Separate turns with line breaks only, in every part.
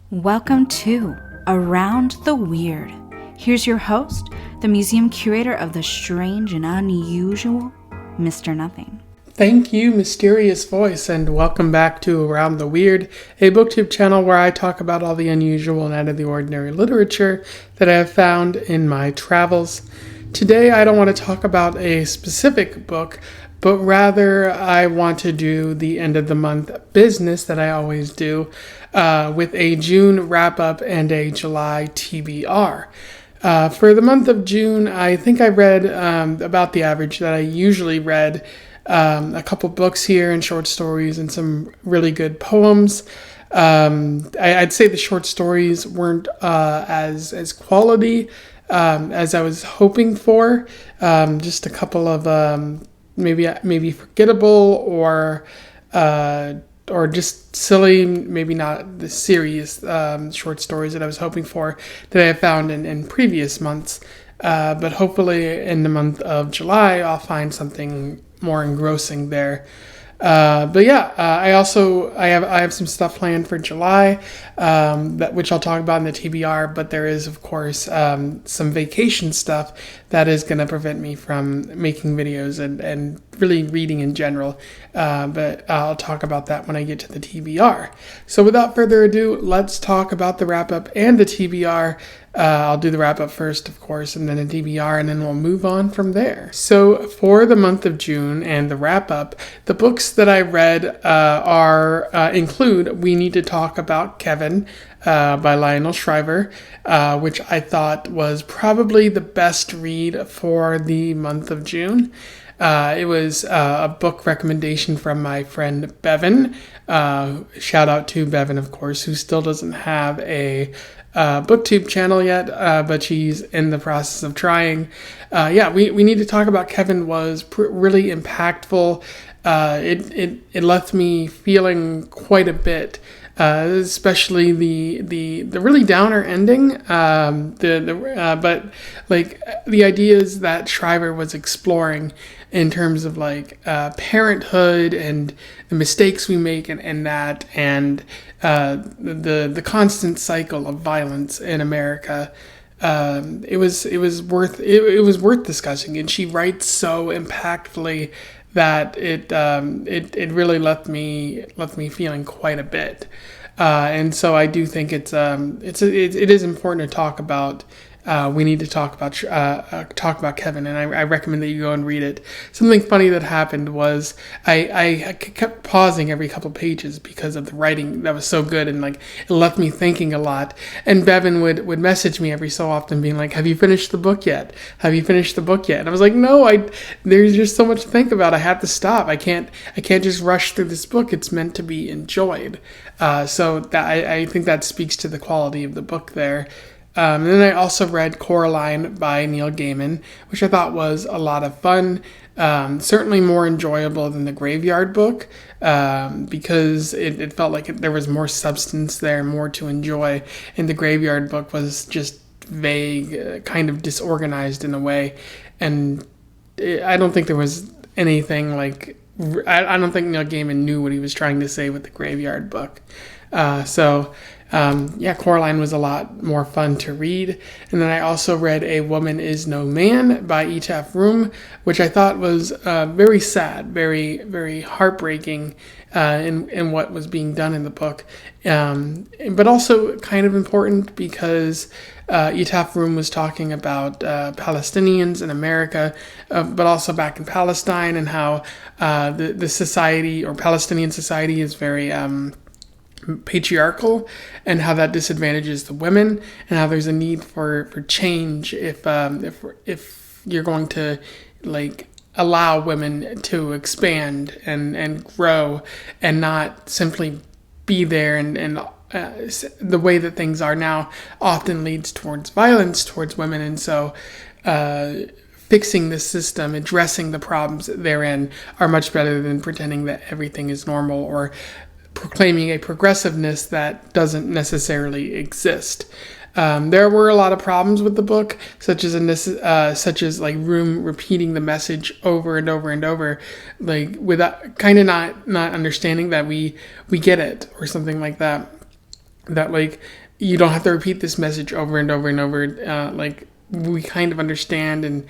Welcome to Around the Weird. Here's your host, the museum curator of the strange and unusual, Mr. Nothing.
Thank you, mysterious voice, and welcome back to Around the Weird, a booktube channel where I talk about all the unusual and out of the ordinary literature that I have found in my travels. Today, I don't want to talk about a specific book, but rather I want to do the end of the month business that I always do with a June wrap-up and a July TBR. For the month of June, I think I read about the average that I usually read. A couple books here and short stories and some really good poems. I'd say the short stories weren't as quality as I was hoping for. Just a couple of maybe forgettable or just silly, maybe not the serious short stories that I was hoping for that I found in previous months. But hopefully in the month of July, I'll find something more engrossing there. I have some stuff planned for July, which I'll talk about in the TBR, but there is, of course, some vacation stuff that is going to prevent me from making videos and really reading in general. But I'll talk about that when I get to the TBR. So without further ado, let's talk about the wrap-up and the TBR. I'll do the wrap-up first, of course, and then a TBR, and then we'll move on from there. So for the month of June and the wrap-up, the books that I read include We Need to Talk About Kevin by Lionel Shriver, which I thought was probably the best read for the month of June. It was a book recommendation from my friend Bevan. Shout out to Bevan, of course, who still doesn't have a booktube channel yet, but she's in the process of trying. We Need to Talk About Kevin was really impactful. It left me feeling quite a bit, especially the really downer ending. But like the ideas that Shriver was exploring in terms of like parenthood and the mistakes we make and the constant cycle of violence in America. It was worth discussing, and she writes so impactfully that it really left me feeling quite a bit. And so I do think it is important to talk about. We need to talk about Kevin, and I recommend that you go and read it. Something funny that happened was I kept pausing every couple pages because of the writing that was so good, and like it left me thinking a lot. And Bevan would message me every so often, being like, "Have you finished the book yet? Have you finished the book yet?" And I was like, "No, there's just so much to think about. I have to stop. I can't just rush through this book. It's meant to be enjoyed." So that I think that speaks to the quality of the book there. And then I also read Coraline by Neil Gaiman, which I thought was a lot of fun. Certainly more enjoyable than the Graveyard book, because it felt like there was more substance there, more to enjoy. And the Graveyard book was just vague, kind of disorganized in a way. And I don't think there was anything like... I don't think Neil Gaiman knew what he was trying to say with the Graveyard book. Coraline was a lot more fun to read. And then I also read A Woman Is No Man by Etaf Rum, which I thought was very sad, very, very heartbreaking in what was being done in the book. But also kind of important because Etaf Rum was talking about Palestinians in America, but also back in Palestine, and how the society, or Palestinian society, is very... patriarchal, and how that disadvantages the women, and how there's a need for change if you're going to like allow women to expand and grow, and not simply be there, and the way that things are now often leads towards violence towards women. And so fixing the system, addressing the problems therein, are much better than pretending that everything is normal, or proclaiming a progressiveness that doesn't necessarily exist. There were a lot of problems with the book, such as like Room repeating the message over and over and over, like without kind of not understanding that we get it, or something like that. that like you don't have to repeat this message over and over and over. Like we kind of understand, and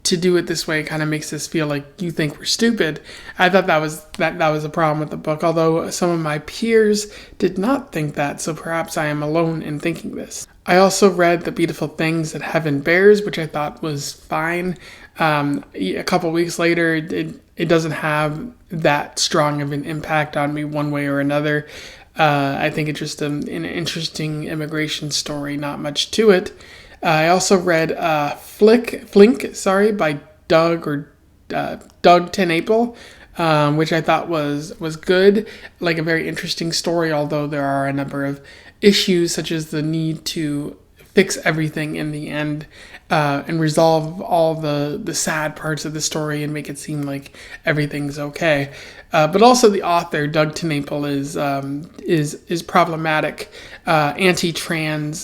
to do it this way kind of makes us feel like you think we're stupid. I thought that was a problem with the book, although some of my peers did not think that, so perhaps I am alone in thinking this. I also read The Beautiful Things That Heaven Bears, which I thought was fine. A couple weeks later, it doesn't have that strong of an impact on me one way or another. I think it's just an interesting immigration story, not much to it. I also read Flink, by Doug TenNapel, which I thought was good, like a very interesting story, although there are a number of issues, such as the need to fix everything in the end, and resolve all the sad parts of the story and make it seem like everything's okay. But also the author, Doug TenNapel, is problematic, anti-trans,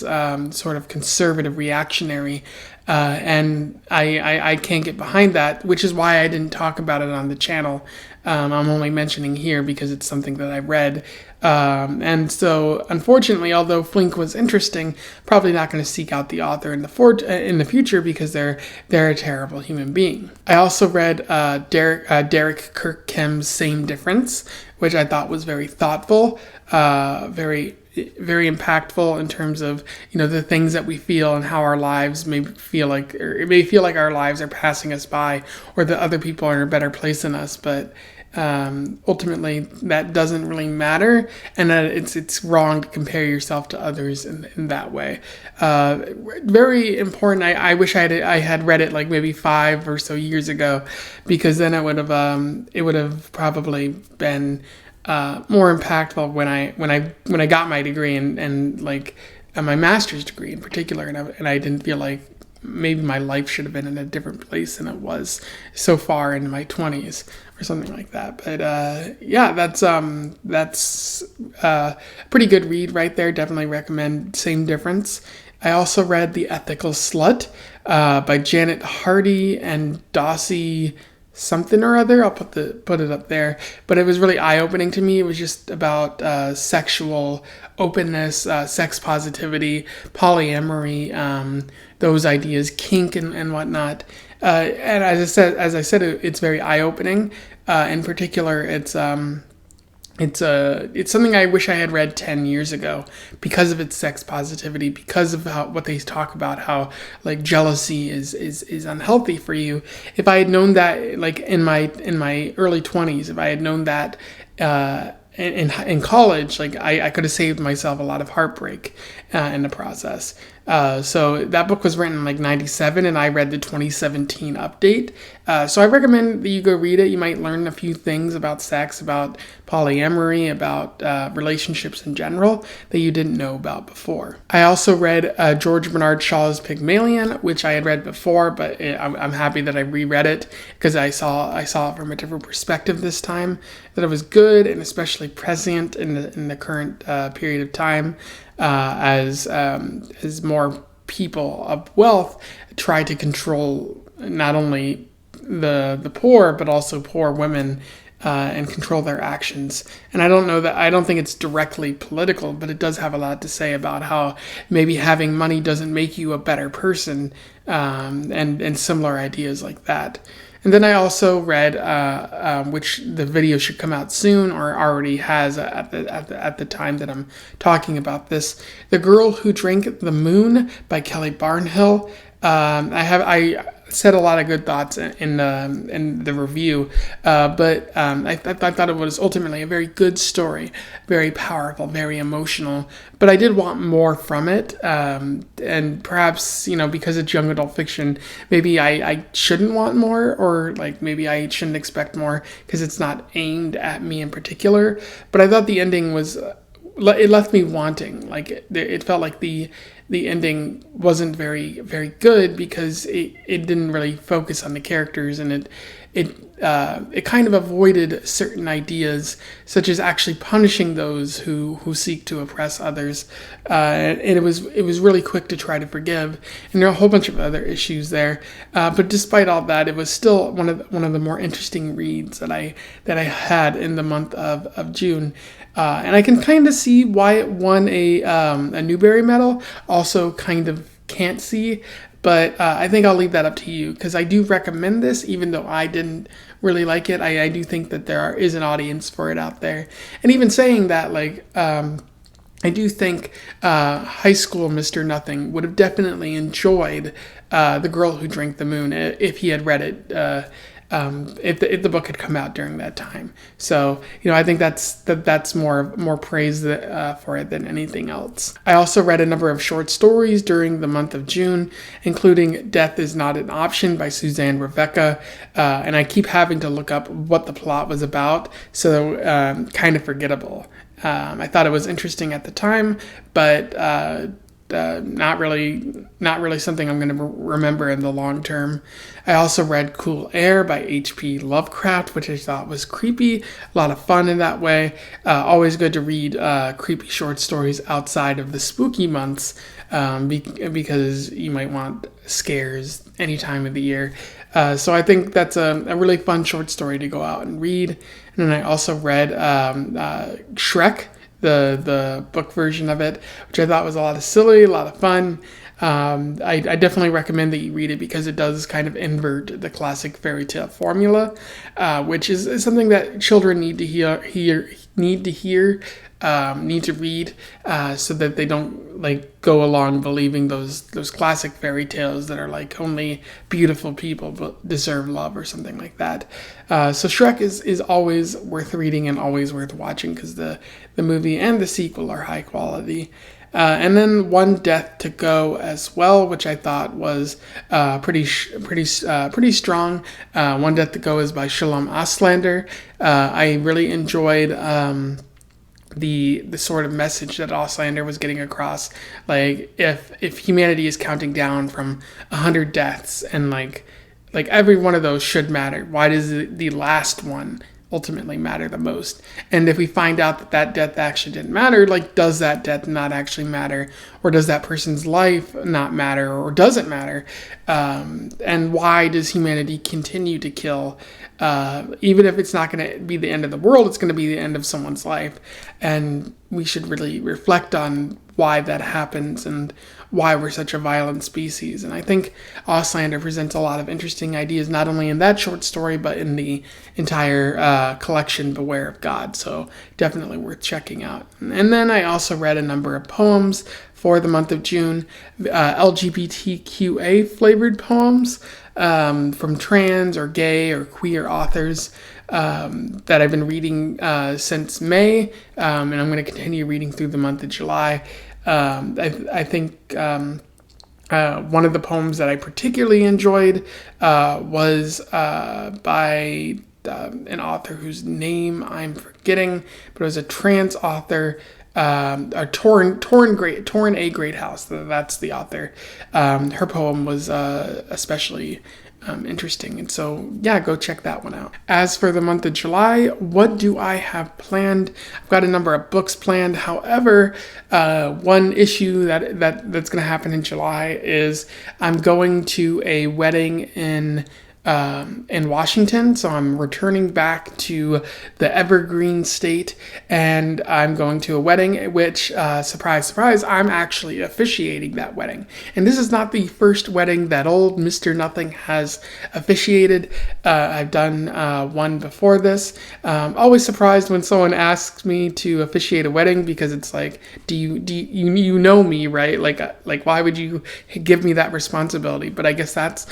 sort of conservative reactionary, and I can't get behind that, which is why I didn't talk about it on the channel. I'm only mentioning here because it's something that I read. And so, unfortunately, although Flink was interesting, probably not going to seek out the author in the future because they're a terrible human being. I also read Derek Kirk Kim's Same Difference, which I thought was very thoughtful, very impactful in terms of, the things that we feel and how our lives may feel like, or it may feel like our lives are passing us by, or that other people are in a better place than us, but ultimately that doesn't really matter, and that it's wrong to compare yourself to others in that way. Very important. I wish I had read it like maybe 5 or so years ago, because then it would have probably been more impactful when I got my degree, and like my master's degree in particular, and I didn't feel like maybe my life should have been in a different place than it was so far into my 20s or something like that. But yeah, that's a pretty good read right there. Definitely recommend Same Difference. I also read The Ethical Slut by Janet Hardy and Dossie something or other. I'll put it up there. But it was really eye-opening to me. It was just about sexual openness, sex positivity, polyamory, those ideas, kink and whatnot. And as I said, it's very eye-opening. In particular, it's something I wish I had read 10 years ago because of its sex positivity, because of what they talk about, how like jealousy is unhealthy for you. If I had known that, like in my early 20s, if I had known that in college, like I could have saved myself a lot of heartbreak in the process. So that book was written in like 97, and I read the 2017 update. So I recommend that you go read it. You might learn a few things about sex, about polyamory, about relationships in general that you didn't know about before. I also read George Bernard Shaw's Pygmalion, which I had read before, but I'm happy that I reread it because I saw it from a different perspective this time. That it was good and especially prescient in the current period of time. As more people of wealth try to control not only the poor, but also poor women, and control their actions. And I don't think it's directly political, but it does have a lot to say about how maybe having money doesn't make you a better person, and similar ideas like that. And then I also read, which the video should come out soon, or already has at the time that I'm talking about this, "The Girl Who Drank the Moon" by Kelly Barnhill. I said a lot of good thoughts in the review, but I thought it was ultimately a very good story, very powerful, very emotional. But I did want more from it, and perhaps because it's young adult fiction, maybe I shouldn't want more, or like maybe I shouldn't expect more because it's not aimed at me in particular. But I thought the ending was, it left me wanting. Like it felt like the ending wasn't very, very good because it didn't really focus on the characters, and it kind of avoided certain ideas, such as actually punishing those who seek to oppress others, and it was really quick to try to forgive, and there are a whole bunch of other issues there. But despite all that, it was still one of the more interesting reads that I had in the month of June. And I can kind of see why it won a Newbery Medal. Also, kind of can't see, but I think I'll leave that up to you, because I do recommend this, even though I didn't really like it. I do think that there is an audience for it out there. And even saying that, like, I do think high school Mr. Nothing would have definitely enjoyed The Girl Who Drank the Moon if he had read it, if the book had come out during that time. So, I think that's more praise for it than anything else. I also read a number of short stories during the month of June, including Death Is Not an Option by Suzanne Rebecca, and I keep having to look up what the plot was about, so kind of forgettable. I thought it was interesting at the time, but not really something I'm going to remember in the long term. I also read Cool Air by H.P. Lovecraft, which I thought was creepy, a lot of fun in that way. Always good to read creepy short stories outside of the spooky months, because you might want scares any time of the year. So I think that's a really fun short story to go out and read. And then I also read Shrek, the book version of it, which I thought was a lot of fun. I definitely recommend that you read it, because it does kind of invert the classic fairy tale formula, which is something that children need to read, so that they don't go along believing those classic fairy tales that are like only beautiful people deserve love or something like that. So Shrek is always worth reading and always worth watching, because the movie and the sequel are high quality. And then One Death to Go as well, which I thought was pretty strong. One Death to Go is by Shalom Auslander. I really enjoyed the sort of message that Auslander was getting across. Like, if humanity is counting down from 100 deaths, and like every one of those should matter, why does the last one ultimately matter the most? And if we find out that death actually didn't matter, does that death not actually matter, or does that person's life not matter, or does it matter? And why does humanity continue to kill? Even if it's not going to be the end of the world, it's going to be the end of someone's life. And we should really reflect on why that happens and why we're such a violent species. And I think Auslander presents a lot of interesting ideas, not only in that short story, but in the entire collection, Beware of God. So definitely worth checking out. And then I also read a number of poems for the month of June, LGBTQA flavored poems from trans or gay or queer authors that I've been reading since May, and I'm going to continue reading through the month of July. I think one of the poems that I particularly enjoyed was by an author whose name I'm forgetting, but it was a trans author. Torn A Great House. That's the author. Her poem was especially interesting, and so go check that one out. As for the month of July, what do I have planned? I've got a number of books planned. However, one issue that's going to happen in July is I'm going to a wedding in Washington. So I'm returning back to the Evergreen State, and I'm going to a wedding, which, surprise, surprise, I'm actually officiating that wedding. And this is not the first wedding that old Mr. Nothing has officiated. I've done one before this. Always surprised when someone asks me to officiate a wedding, because it's like, do you know me, right? Like why would you give me that responsibility? But I guess that's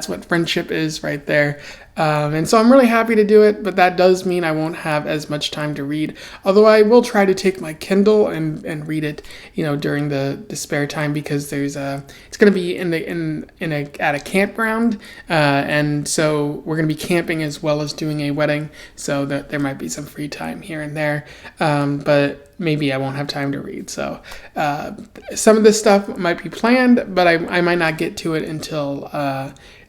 what friendship is right there. And so I'm really happy to do it, but that does mean I won't have as much time to read. Although I will try to take my Kindle and read it, during the spare time, because it's going to be at a campground, and so we're going to be camping as well as doing a wedding, so that there might be some free time here and there. But maybe I won't have time to read. So some of this stuff might be planned, but I might not get to it until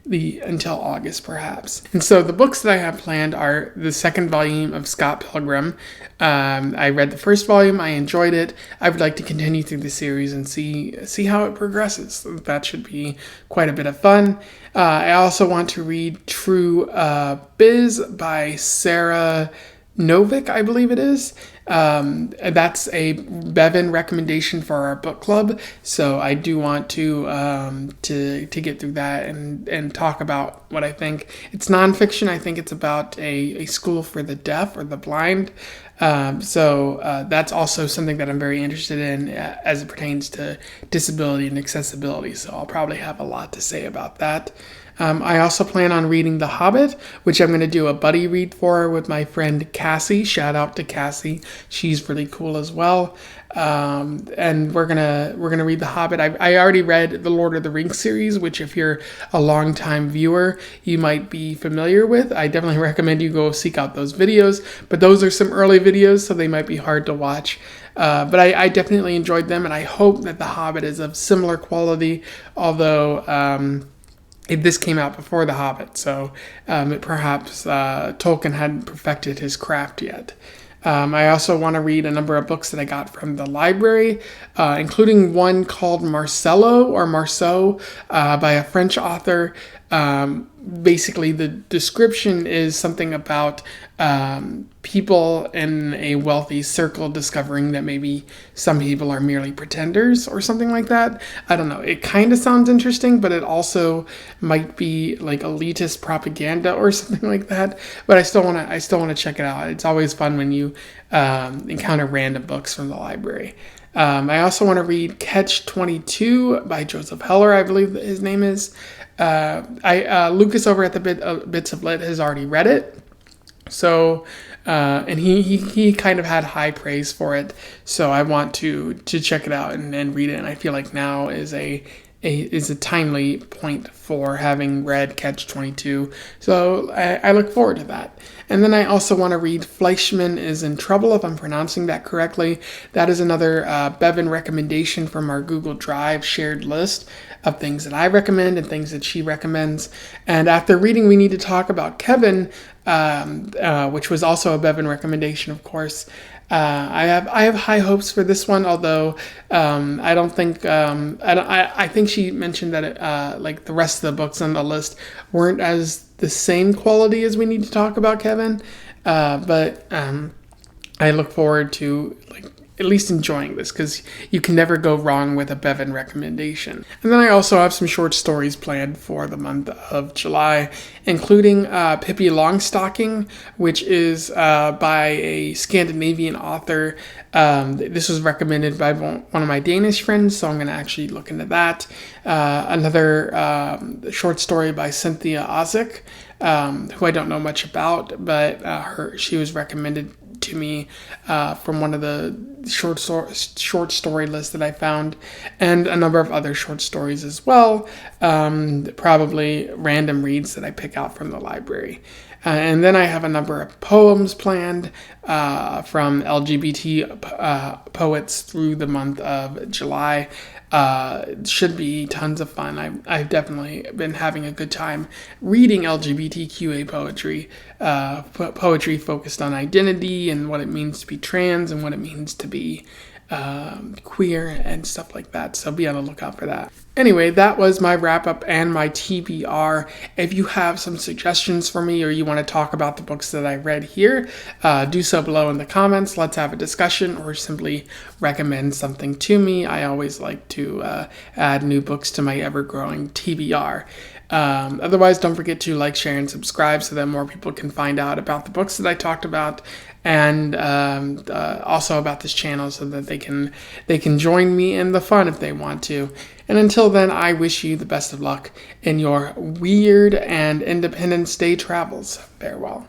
until August perhaps. And so the books that I have planned are the second volume of Scott Pilgrim. I read the first volume. I enjoyed it. I would like to continue through the series and see how it progresses. That should be quite a bit of fun. I also want to read True Biz by Sarah Novick, I believe it is. That's a Bevan recommendation for our book club, so I do want to get through that and talk about what I think. It's nonfiction. I think it's about a school for the deaf or the blind. So that's also something that I'm very interested in as it pertains to disability and accessibility. So I'll probably have a lot to say about that. I also plan on reading The Hobbit, which I'm going to do a buddy read for with my friend Cassie. Shout out to Cassie. She's really cool as well. And we're gonna read The Hobbit. I already read the Lord of the Rings series, which if you're a longtime viewer, you might be familiar with. I definitely recommend you go seek out those videos. But those are some early videos, so they might be hard to watch. But I definitely enjoyed them, and I hope that The Hobbit is of similar quality, although this came out before The Hobbit, so perhaps Tolkien hadn't perfected his craft yet. I also want to read a number of books that I got from the library, including one called Marcello or Marceau by a French author. Basically, the description is something about people in a wealthy circle discovering that maybe some people are merely pretenders or something like that. I don't know. It kind of sounds interesting, but it also might be like elitist propaganda or something like that. But I still want to check it out. It's always fun when you encounter random books from the library. I also want to read Catch 22 by Joseph Heller, I believe that his name is. Lucas over at the Bits of Lit has already read it. So, and he kind of had high praise for it. So I want to check it out and read it. And I feel like now is a timely point for having read Catch 22. So I look forward to that. And then I also want to read Fleishman is in Trouble, if I'm pronouncing that correctly. That is another Bevan recommendation from our Google Drive shared list of things that I recommend and things that she recommends. And after reading We Need to Talk About Kevin, which was also a Bevan recommendation, of course, I have high hopes for this one, although I don't think I think she mentioned that it, like the rest of the books on the list weren't as the same quality as We Need to Talk About Kevin, but I look forward to at least enjoying this, because you can never go wrong with a Bevan recommendation. And then I also have some short stories planned for the month of July, including Pippi Longstocking, which is by a Scandinavian author. This was recommended by one of my Danish friends, so I'm going to actually look into that. Another short story by Cynthia Ozick, who I don't know much about, but she was recommended to me from one of the short story lists that I found, and a number of other short stories as well, probably random reads that I pick out from the library. And then I have a number of poems planned from LGBT poets through the month of July. It should be tons of fun. I've definitely been having a good time reading LGBTQA poetry, poetry focused on identity and what it means to be trans and what it means to be queer and stuff like that. So be on the lookout for that. Anyway, that was my wrap up and my TBR. If you have some suggestions for me or you want to talk about the books that I read here, do so below in the comments. Let's have a discussion, or simply recommend something to me. I always like to add new books to my ever-growing TBR. Otherwise, don't forget to like, share, and subscribe so that more people can find out about the books that I talked about, and also about this channel, so that they can join me in the fun if they want to. And until then, I wish you the best of luck in your weird and Independence Day travels. Farewell.